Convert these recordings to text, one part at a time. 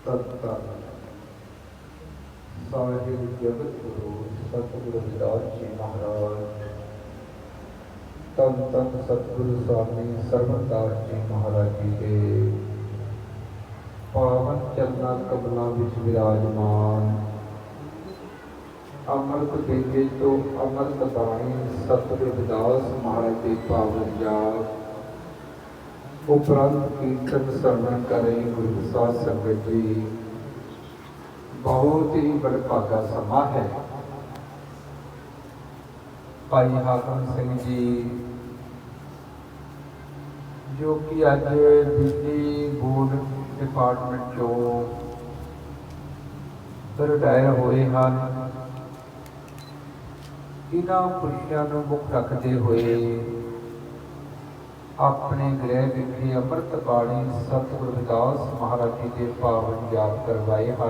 ਧੰਨ ਸਾਹਿਬ ਜਗਤ ਗੁਰੂ ਸਤਿਗੁਰੂ ਰਵਿਦਾਸ ਜੀ ਮਹਾਰਾਜ, ਧੰਨ ਸਤਿਗੁਰੂ स्वामी ਸਰਵਦਾਸ ਜੀ ਮਹਾਰਾਜ ਜੀ ਦੇ ਪਾਵਨ ਚਰਨਾਂ ਕਮਲਾਂ ਵਿੱਚ ਵਿਰਾਜਮਾਨ ਅੰਮ੍ਰਿਤ ਵੇਲੇ ਤੋਂ ਅੰਮ੍ਰਿਤ ਬਾਣੀ ਸਤਿਗੁਰੂ ਰਵਿਦਾਸ ਮਹਾਰਾਜ ਦੇ ਪਾਵਨ ਜਾਪ उपरांत कीर्तन श्रवण कर रही गुरु साध संगत जी, बहुत ही बड़भागा समा है। भाई हाकम सिंह जी जो कि अज बिजली बोर्ड डिपार्टमेंट चो रिटायर होए हैं, इन्हां खुशियां नूं मुख रखते हुए अपने गृह विखे अमृत बाणी सतगुरु रविदास महाराज जी के पावन याद करवाए हैं।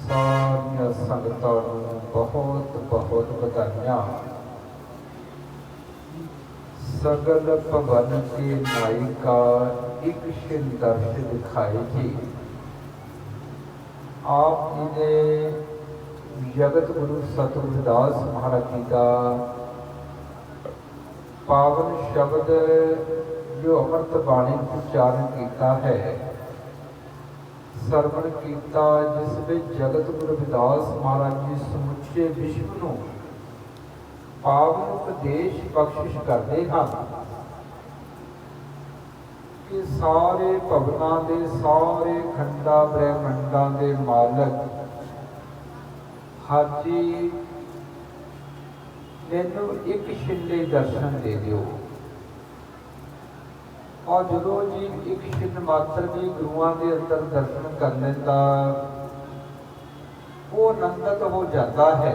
सारिया संगतां नूं बहुत बहुत बधाइयां। सगल भवन के नायिका एक दर्श दिखाए जी। आप जी ने जगत गुरु सतगुरु रविदास महाराज जी का पावन शब्द जो अमृत बाणी उच्चारण किया है, सरवण किया, जिस में जगत गुरु रविदास महाराज जी समुचे विश्व को पावन उपदेश बख्शिश करते हैं कि सारे भवनां दे सारे खंडा ब्रह्मंडां दे मालक हाजी मैनू एक छिले दर्शन दे दिओ। और जो जी एक छिन मात्र भी गुरुआं के अंदर दर्शन कर लेता, वो आनंदित हो जाता है।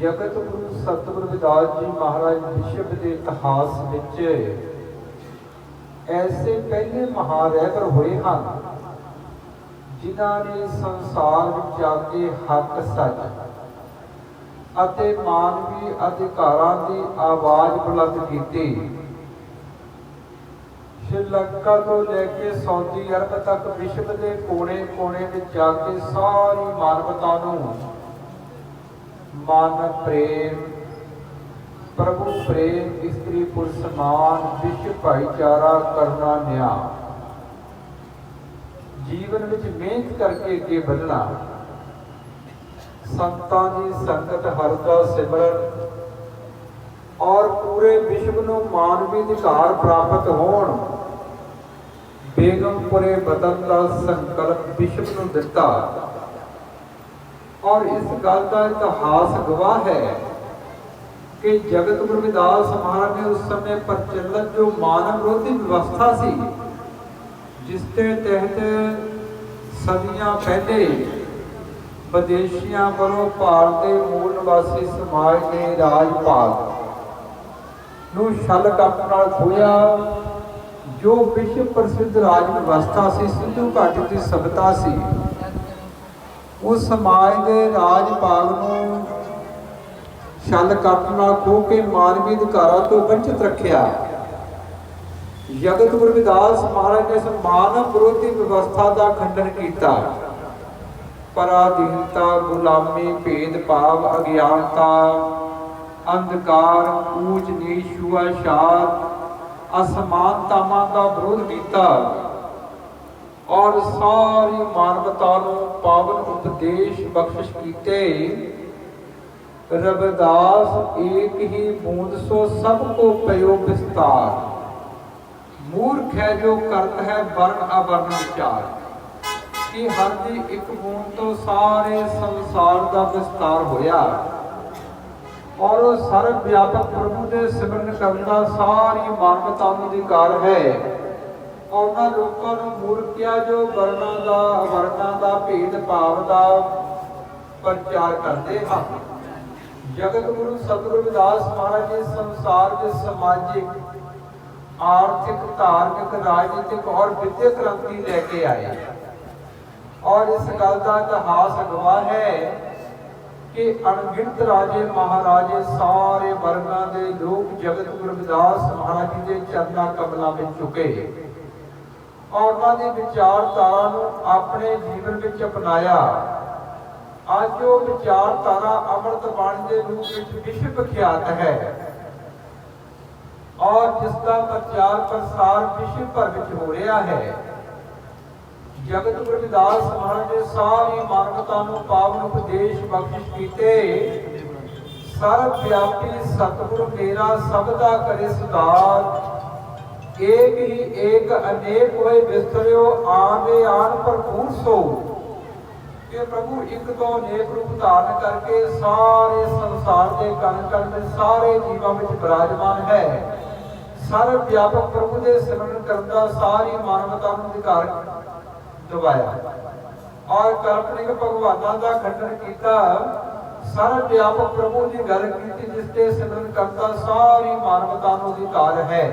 जगत गुरु सतगुरु रविदास जी महाराज विश्व के इतिहास विच ऐसे पहले महारैबर हुए हैं जिन्हां ने संसार विच आके हक सच ਅਤੇ मानवी अधिकारां की आवाज़ बुलंद की। श्रीलंका तो लैके सऊदी अरब तक विश्व के कोने कोने में जाके सारी मानवता नूं मानव प्रेम, प्रभु प्रेम, स्त्री पुरुष समान, विश्व भाईचारा, करुणा, न्याय, जीवन में मेहनत करके अगे बढ़ना, संतां की संगत, हर का सिमरन और पूरे विश्व को मानवी अधिकार प्राप्त होण, बेगमपुरे बदन का संकल्प विश्व को दिता। और इस गल का इतिहास गवाह है कि जगत गुरु रविदास महाराज ने उस समय प्रचलित जो मानव विरोधी व्यवस्था सी, जिसके तहत सदियां पहले विदेशियों वालों भारत के मूल निवासी समाज के राजपाल नूं छल कप नाल खोया, जो विश्व प्रसिद्ध राज व्यवस्था सी, सिंधु घाटी की सभ्यता सी, उस समाज के राजपाल नूं छल कप नाल खो के मानवी अधिकारां तो वंचित रखिया। जगत गुरु रविदास महाराज ने इस मानव विरोधी व्यवस्था का खंडन किया। पराधीनता, गुलामी, भेदभाव, अज्ञानता, अंधकार, ऊंच नीच, छुआछात, असमानतावां का विरोध किया और सारी मानवता नूं पावन उपदेश बख्शिश कीते। रविदास एक ही बूंद सो सबको पयो विस्तार, मूर्ख है जो करता है वर्ण अवर्ण विचार। कि हर दी एक बूंद तो सारे संसार का विस्तार होया और सर्व व्यापक प्रभु के सिमरन करना सारी मानवता का अधिकार है। और उन्होंने लोगों को मूर्ख किया जो वर्णा का अवर्णा का भेदभाव का प्रचार करते हैं। जगत गुरु सतगुरु रविदास महाराज जी संसार के सामाजिक, आर्थिक, धार्मिक, राजनीतिक और विद्या क्रांति लेके आए। और इस गल का इतिहास गवाह है कि अनगिनत राजे महाराजे सारे वर्गां दे लोग जगत गुरु रविदास महाराज जी के चरणा कमलों में झुके और उन्हां दी विचारधारा नूं अपने जीवन विच अपनाया। अज वो विचारधारा अमृत बाणी के रूप में विश्व विख्यात है और जिसका प्रचार प्रसार विश्व भर में हो रहा है। जगत गुरु रविदास महाराज ने सारी मानवता को पावन उपदेश बख्शिश कीते। सर्वव्यापी सतगुरु मेरा सबदा करे सुधार, एक ही एक अनेक होए विस्तरियो आवे आन भरपूर सो। कि प्रभु एक तो अनेक रूप धारण करके सारे संसार के कण कण में सारे जीवों में विराजमान है। सर्वव्यापक प्रभु के सिमरन करता सारी मानवता को अधिकार दवाया और काल्पनिक भगवाना का खंडन किया। सर्वव्यापक प्रभु की गल की जिसके सिमरन करता सारी मानवता को अधिकार है।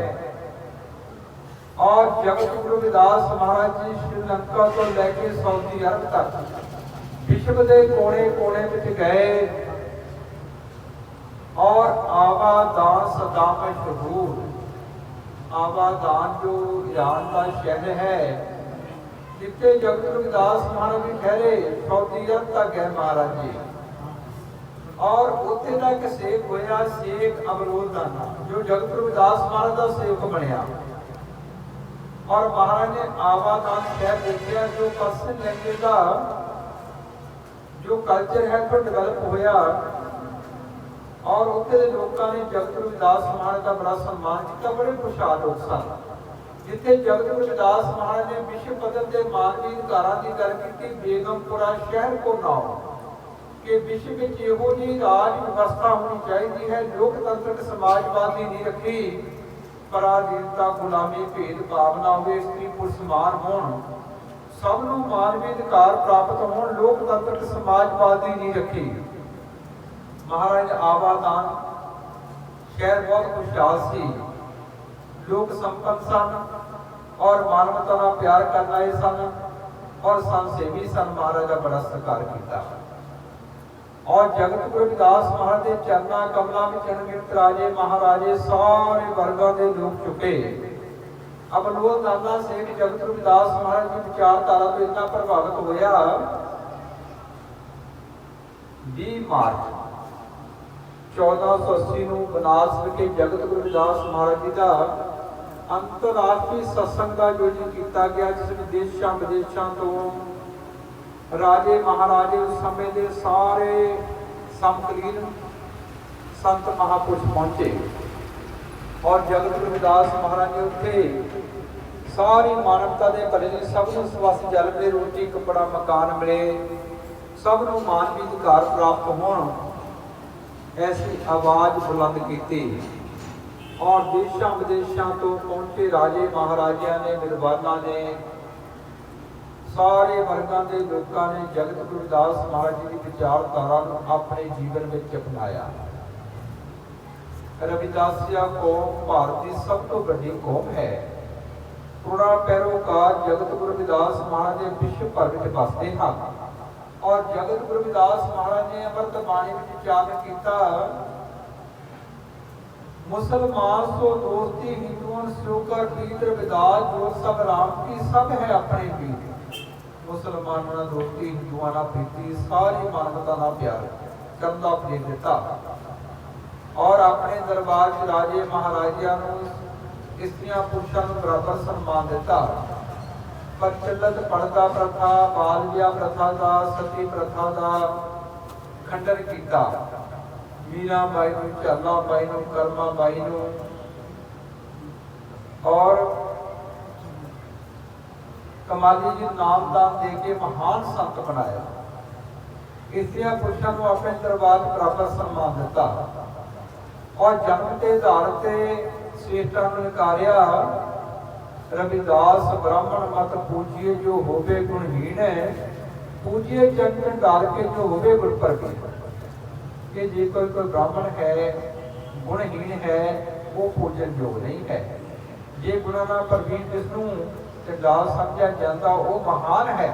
और जगत गुरु रविदास महाराज जी श्रीलंका तो लेके सऊदी अरब तक विश्व के कोने कोने में गए और आवादान सदा मशहूर। आवादान जो ईरान का शहर है जिथे जगत गुरु रविदास महाराज जी ठहरे, सऊदी अरब तक गए महाराज जी और उत्थे का एक सेवक होया शेख अबरोलदाना जो जगत गुरु रविदास महाराज का सेवक बनया। और महाराज ने आवादान शहर देखा जो पर्शियन लैंग्वेज का जो कल्चर है तो डेवलप होया और उत्थे दे लोकां ने जगत गुरु रविदास महाराज का बड़ा सम्मान किया। बड़े खुशहाल लोग सन। जिथे जगत गुरु रविदास महाराज ने विश्व पद्धर के मानवी अधिकारां की गल की, बेगमपुरा शहर को नाम कि विश्व में इहो जी राज व्यवस्था होनी चाहिए है। लोकतंत्रक समाजवादी नहीं रखी, पराधीनता गुलामी भेदभाव ना हो, स्त्री पुरुष समान होण, सबनों मानवी अधिकार प्राप्त हो, लोकतंत्रक समाजवादी नहीं रखी। महाराज आवादान शहर बहुत खुशहाल सी, लोग संपन्न सन और मानवता का प्यार करने वाले सन और संसेवी सन। महाराज का बड़ा सत्कार किया और जगत गुरु रविदास महाराज के चरणा कमलों में अनगिनत राजे महाराजे सारे वर्गों के लोग चुके। अब लोग नाना सेठ जगत गुरु रविदास महाराज की विचारधारा तो इतना प्रभावित होया। 20 मार्च 1480 ਨੂੰ बनास विखे जगत गुरु रविदास महाराज जी का अंतरराष्ट्रीय सत्संग का आयोजन किया गया, जिसमें देशों विदेशों तो राजे महाराजे उस समय के सारे समकालीन संत महापुरुष पहुंचे और जगत गुरु रविदास महाराज ने उत्थे सारी मानवता के भले ने सबनों स्वास्थ्य जल मिले, रोटी कपड़ा मकान मिले, सबनों मानवी अधिकार प्राप्त होण, ऐसी आवाज़ बुलंद की। और देशों विदेशों तो पहुंचे राजे महाराजा ने, विद्वाना ने, सारे वर्गों के लोगों ने जगत गुरु रविदास महाराज जी की विचारधारा अपने जीवन में अपनाया। रविदासिया कौम भारत की सब तो बड़ी कौम है। पूरा पैरोकार जगत गुरु रविदास महाराज ने विश्व भर में बसते हैं और जगत गुरु रविदास महाराज ने अमृत बाणी में उच्चारण किया, मुसलमान सो दोस्ती हिंदुओं सो कर प्रीत रविदास जो सब राम की सब है अपने पीर। मुसलमानों ना दोस्ती हिंदुओं ना प्रीति सारी मानवता ना प्यार करना अपने देता और अपने दरबार के राजे महाराजा स्त्रियां पुरुषों को बराबर सम्मान देता। प्रचलित पर्दा प्रथा, बाल विवाह प्रथा का, सती प्रथा का खंडन किया। मीरा बाई नूं, झाला बाई नूं, कर्मा बाई नूं और कमाली जी नामदान दे के महान संत बनाया। स्त्रियां पुरुषों को अपने दरबार बराबर सम्मान दिता और जन्म के आधार से श्रेष्ठा ने नकारिया। रविदास ब्राह्मण मत पूजिए जो होवे गुणहीन है, पूजिए चंचन डाल के जो होवे गुण प्रवीण। कि जे कोई ब्राह्मण है गुणहीन है वो पूजन योग नहीं है। जे गुणा ना प्रवीण जिसनों चंडाल समझा जाता वो महान है,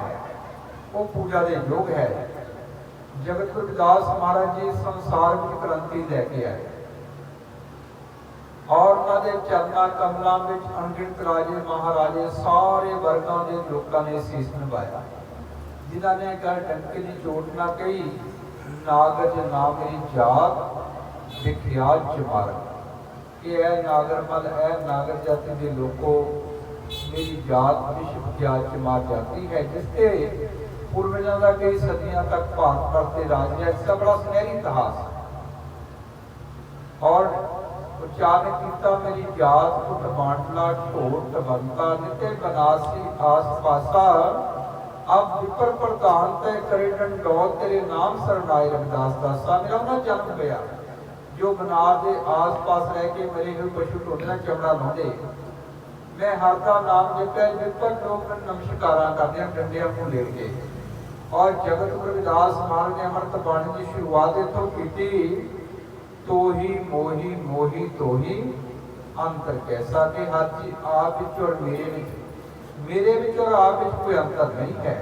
वो पूजा के योग है। जगत गुरु रविदास महाराज जी संसार में क्रांति लैके आए और उन्होंने चरना कमलों में अनगिनत राजे महाराजे सारे ਸਾਰੇ ਵਰਗਾਂ ਦੇ ਲੋਕਾਂ ਨੇ ਸੀਸ ਨਿਭਾਇਆ। ਜਿਨ੍ਹਾਂ ਨੇ ਗੱਲ ਡੰਕੇ ਦੀ ਚੋਟ ਨਾ ਕਹੀ, ਨਾਗਜ ਨਾ ਮੇਰੀ ਜਾਤ ਵਿਖਿਆ ਚਮਾਰ, ਕਿ ਇਹ ਨਾਗਰਮਲ ਇਹ ਨਾਗਰ ਜਾਤੀ ਦੇ ਲੋਕੋ ਮੇਰੀ ਜਾਤ ਵਿਸ਼ਵ ਵਿਖਿਆਤ ਚਮਾਰ ਜਾਤੀ ਹੈ, ਜਿਸ ਤੇ पूर्वजों का कई सदियों तक भारत पर से राज है। इसका बड़ा सुनहरी इतिहास और उच्चारण किया मेरी जात कुट बांटला ढोट बनता नित्य बनासी आस पासा, अब विपर प्रधान तय करे डंडौत तेरे नाम सरनाए रविदास दासा। मेरा ना जन्म गया जो बनार के आस पास रह के मरे हुए पशु टोलियां चमड़ा लाते, मैं हर का नाम जपया, विपर लोग नमस्कारा करते हैं डंडिया को लेके। और जगत गुरु रविदास महाराज ने अमृत बाणी की शुरुआत इतों की, तो ही मोही मोही तो ही अंतर कैसा, कि हर चीज आप विच और मेरे विच और आप विच कोई अंतर नहीं है।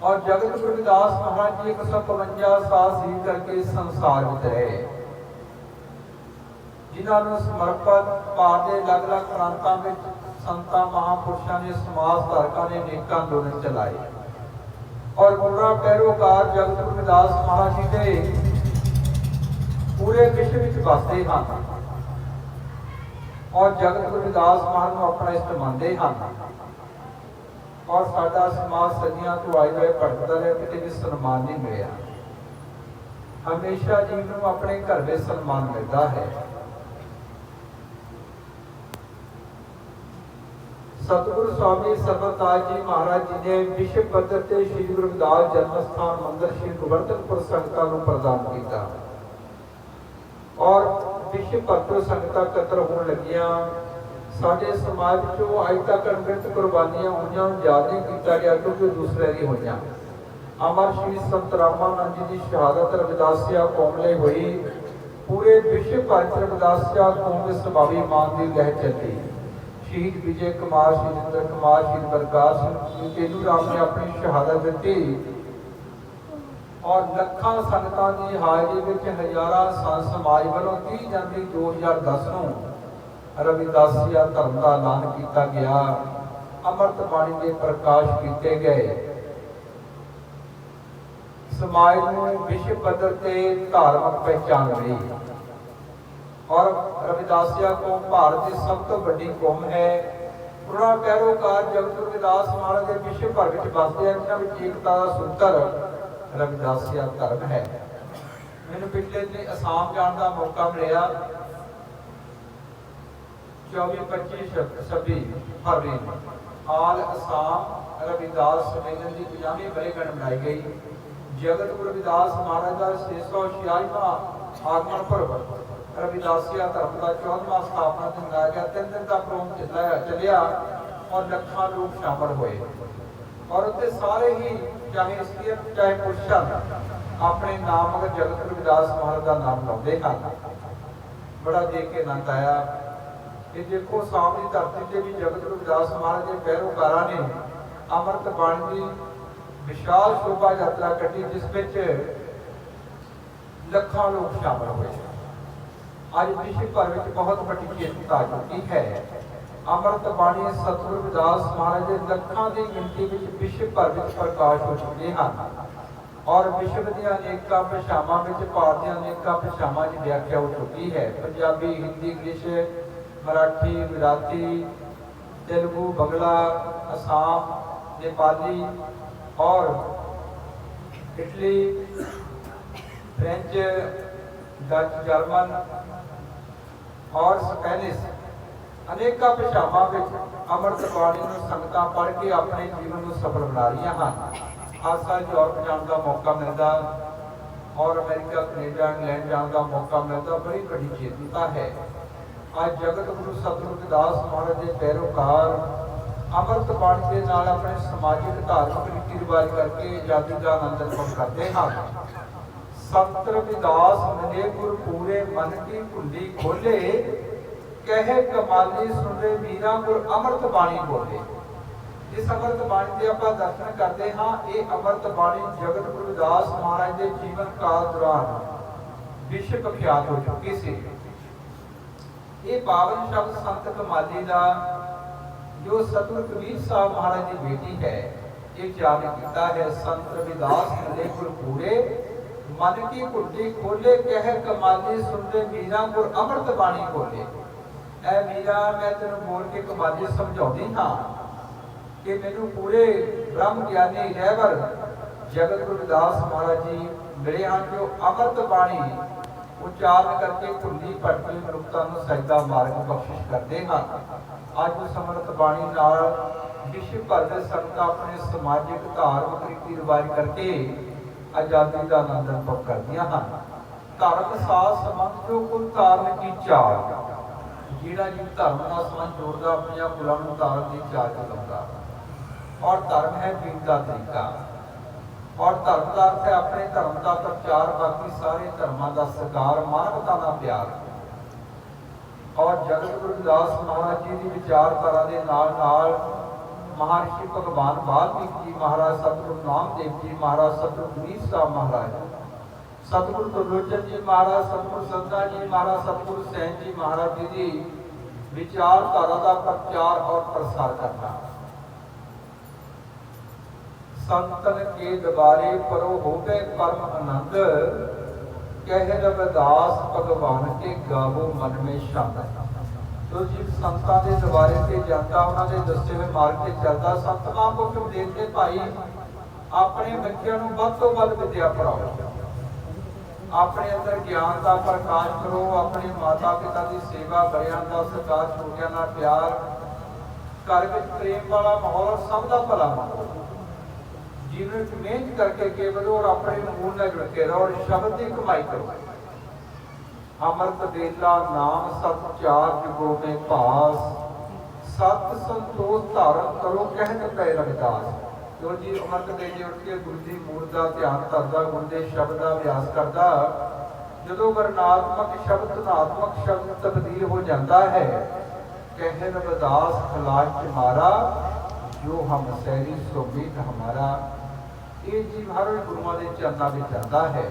और जगत गुरु रविदास महाराज जी 152 साल सी करके संसार में रहे, जिन्होंने समर्पित भारत के अलग अलग प्रांतों में संतां महापुरुषों ने समाज धारकों ने अनेक अंदोलन चलाए। और पूरा पैरोकार जगत गुरु रविदास महाराज जी के पूरे विश्व में बसते हैं और जगत गुरु रविदास महाराज को अपना इष्ट मानते हैं। और साडा समाज सदियों तो आए हुए भटकता रहा, कितने भी सन्मान नहीं मिला। हमेशा जीव को अपने घर में सन्मान मिलता है। सतगुरु स्वामी सरबताज जी महाराज जी ने विश्व पद्धर से श्री गुरु रविदास जन्म स्थान मंदिर श्री गोवर्धनपुर संगतां को प्रदान किया और विश्व भर संगतां एकत्र होने लगियां। साडे समाज चो अज तक अनगिनत कुर्बानियां हुईयां, याद नहीं किया गया क्योंकि दूसरे दी होईयां। अमर श्री संत रामानंद जी की शहादत रविदासिया कौम लई हुई। पूरे विश्व भर च रविदासिया कौम के स्वभावी मान की लहर चली। शहीद विजय कुमार, शहीद कुमार, शहीद बरगार सिंह तेनू राम ने अपनी शहादत दी और लखां संगतां की हाजरी विच हज़ारां संत समाज वालों 30 जनवरी 2010 नूं रविदासिया धर्म का ऐलान किया गया। अमृत बाणी के प्रकाश किए गए। समाज नूं विश्व पद्धर ते धार्मिक पहचान मिली और रविदासिया कौम भारत की सब तो बड़ी कौम है। पूरा पैरोकार जगत गुरु रविदास महाराज के विश्व भर में बसते हैं, जिन्हां विच एकता का सूत्र रविदासिया धर्म है। मैनूं पिछले दिन असम जाने का मौका मिला। 24, 25, 26 फरवरी आल असम रविदास सम्मेलन की 50वीं वर्षगांठ मनाई गई। जगत गुरु रविदास महाराज का 686वां आगमन पर्व रविदासिया धर्म का 14वां स्थापना दिन मनाया गया। 3 दिन का प्रोग्राम चलिया और लखां लोग शामिल हुए और उत्ते सारे ही चाहे स्त्री चाहे पुरुष अपने नाम अगर जगत गुरु रविदास महाराज का नाम लाते हैं। बड़ा देख के आनंद आया कि देखो सामने धरती से भी जगत गुरु रविदास महाराज के पैरोकारां ने अमृत बाणी की विशाल शोभा यात्रा कटी, जिस विच लखां लोग शामिल हुए। आज विश्व भर में बहुत बड़ी चेतना आ चुकी है। अमृत बाणी सतगुरु रविदास महाराज के लखां की गिनती में विश्व भर में प्रकाश हो चुके हैं और विश्व दी अनेक भाषावां में भारत दी अनेक भाषावां की व्याख्या हो चुकी है। पंजाबी, हिंदी, इंग्लिश, मराठी, गुजराती, तेलुगु, बंगला, असम, नेपाली और इटली, फ्रेंच, डच, जर्मन और स्पेनिश अनेक भाषावां में अमृत बाणी संगतां पढ़ के अपने जीवन को सफल बना रही हैं। हर साल यूरोप जाने का मौका मिलता और अमेरिका, कनेडा, इंग्लैंड जाने का मौका मिलता। बड़ी बड़ी चेतना है। आज जगत गुरु सतगुरु रविदास महाराज के पैरोकार अमृत बाणी के नाल अपने समाजिक धार्मिक रीति रिवाज करके आजादी का आनंद अनुभव करते हैं। संत रविदास मिले गुर पूरे मन की कुंडी खोले, कहे कमाली सुने मीरा गुर अमृत बाणी बोले। इस अमृत बाणी के आप दर्शन करते हाँ। ये अमृत बाणी जगत गुरु रविदास महाराज के जीवन काल दौरान विश्व प्रख्यात हो चुकी सी। ये पावन शब्द संत कमाली का जो सतगुरु कबीर साहब महाराज की बेटी है, एक याद किया है। संत रविदास मिले गुर पूरे, मन की कुटी खोले, कह कमाली सुनते मीरा गुर अमृत बाणी खोले। ऐ मीरा, मैं तेन बोल के कमाली समझाती हाँ कि मैनू पूरे ब्रह्म ज्ञानी रहबर जगत गुरु रविदास महाराज जी मिले हैं, जो अमृत बाणी उच्चारण करके भुली भटकी मनुखता नूं सजदा मार्ग बख्शिश करते हैं। अज उस अमृत बाणी नाल विश्व भर के संगत अपने समाजिक धार्मिक रीति रिवाज करके आजादी का आनंद अनुभव करदियां हैं। धर्म साथ संबंध जो कुल धारण की चाल, जिहड़ा जी धर्म नाल संबंध जोड़दा अपने कुलां नूं धारण की चाल चलाउंदा, और धर्म है जीवन का तरीका, और धर्म का अर्थ है अपने धर्म का प्रचार, बाकी सारे धर्मों का सत्कार, मानवता का प्यार। और जगत गुरु रविदास महाराज जी की विचारधारा के नाल महर्षि भगवान वाल्मीकि जी महाराज, सतगुरु नामदेव जी महाराज, सतगुरु कबीर साहब महाराज, सतगुरु गुरलोचन जी महाराज, सतगुरु संता जी महाराज, सतगुरु सैन जी महाराज जी की विचारधारा का प्रचार और प्रसार करना। संतन के दबारे परो होवे परम आनंद, कह रविदास भगवान के गावो मन में शब्द। तो जिस संतां के दबारे से जाता, उन्होंने दसे हुए मार्ग से चलता, संत महापुरुष उपदेश के भाई अपने बच्चों को वध तो वध विद्या पढ़ाओ, अपने अंदर ज्ञान का प्रकाश करो, अपने माता पिता की सेवा, बड़ियां का सत्कार, छोटियां नाल प्यार, घर में प्रेम वाला माहौल, सब का भला मानो। जीवन में मेहनत करके केवल और अपने मूल में जुड़ के रहो, और शब्द की कमाई करो। अमृत बेला नाम सत चार जुगों में पास, सत संतोष धारण करो, कहने पे रविदास। तो जी अमृत बेले उठ के गुरु की मूल का ध्यान करता, गुरु के शब्द का अभ्यास करता, जो वर्णात्मक शब्द धनात्मक शब्द तब्दील हो जाता है। कह रविदास खलास तुम्हारा, जो हम सैरी सोबीत हमारा। ये जीव हर गुरुओं के चरणों में जाता है।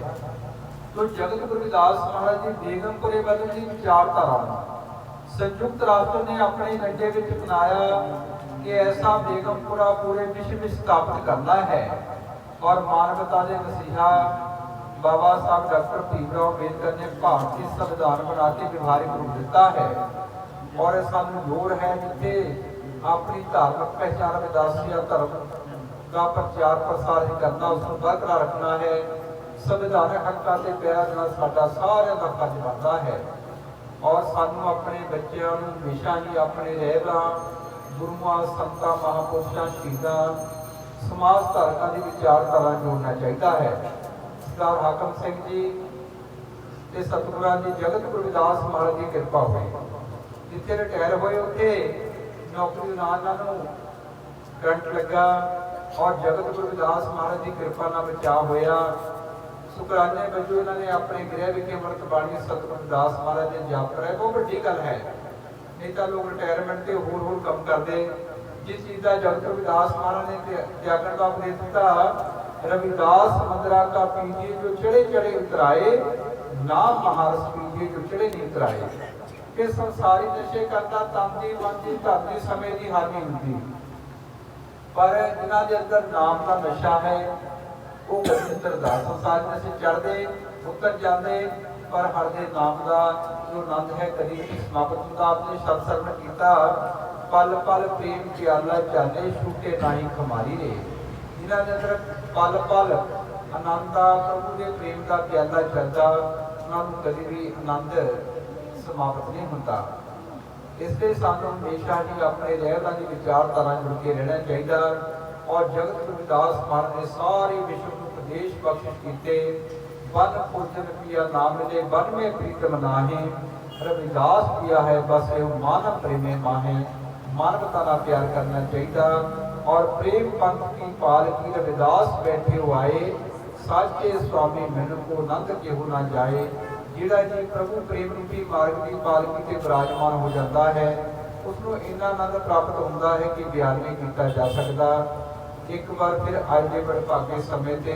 तो जगत गुरु रविदास महाराज जी बेगमपुरे बदल की विचारधारा संयुक्त राष्ट्र ने अपने एजेंडे में अपनाया कि ऐसा बेगमपुरा पूरे विश्व में स्थापित करना है, और मानवता के मसीहा बाबा साहब डॉक्टर भीमराव अम्बेडकर ने भारतीय संविधान बना के व्यवहारिक रूप दिता है। और सानू लोड़ है जिथे अपनी धार्मिक पहचान रविदासिया धर्म का प्रचार प्रसार ही करना, उसको बरकरार रखना है। संविधानक हकों से पैर देना साडा सारिਆਂ का फर्ज बनता है। और सानू अपने बच्चों को हमेशा ही अपने रहबरां गुरुआं संतां महापुरुषों शहीदां समाज धारकों की विचारधारा जोड़ना चाहिए है। सरदार हाकम सिंह जी ते सतगुरां जी जगत गुरु रविदास महाराज की कृपा हुई, जिथे रिटायर हुए उत्थे नौकरी नाल करंट लगा, और जगत गुरु रविदास महाराज की कृपा नाल बचाव होया। शुकराने वजों इन्होंने अपने गृह विखे अमृत बाणी सतगुरु रविदास महाराज ने जाप कराया। बहुत वड्डी गल है, नहीं तो लोग रिटायरमेंट से होर कम करते। जिस चीज़ का जगत गुरु रविदास महाराज ने त्यागन का उपदेश दिता, रविदास मंदिरा का पीजिए जो चढ़े चढ़े उतराए, नाम महारस पीजिए जो चढ़े नहीं उतराए। कि संसारी नशे करता तांदी बांदी धरती समय की हानि होती, पर जिन्हों के अंदर नाम का नशा है वो दरदार संसार नशे चढ़ते उतर जाते, पर हर दे नाम का जो आनंद है कभी नहीं समाप्त होता। आपने शब्द सरवण किया, पल पल प्रेम प्याला चाले, छूटे नाही खमारी रे। जिन्हों के अंदर पल पल आनंद प्रभु के प्रेम का प्याला चलता, उन्होंने कभी भी आनंद समाप्त नहीं होता। इसलिए सानू हमेशा ही अपने रहबरां की विचारधारा जुड़ के रहना चाहिए। और जगत गुरु रविदास महाराज ने सारे विश्व को उपदेश बख्शिश किए। वन पूजन पिया नाम मिले, वन में प्रीतम नाहे, रविदास पिया है बस मानव प्रेमे माहे। मानवता का प्यार करना चाहिए। और प्रेम पंथ की पाल की रविदास बैठे हो आए, साचे स्वामी मैनू को नंद केहू ना जाए। जिहड़ा जी प्रभु प्रेम रूपी मार्ग की पालकी से विराजमान हो जाता है, उसनों इन्ना आनंद प्राप्त होता है कि बयान नहीं किया जा सकता। एक बार फिर अज के बड़भागे समय से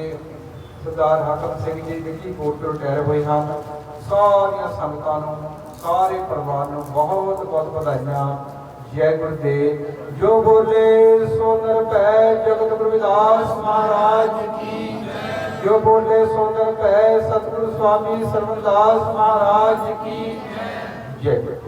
सरदार हाकम सिंह जी विकी कोट तो रिटायर हुए हैं। सारिया संगतां नूं, सारे परिवार नूं बहुत बहुत बधाइयां। जय गुरुदेव। जो बोले सो नर पै जगत गुरु विलास महाराज की। जो बोले सो नर पै सतगुरु स्वामी सर्वदास महाराज की जय।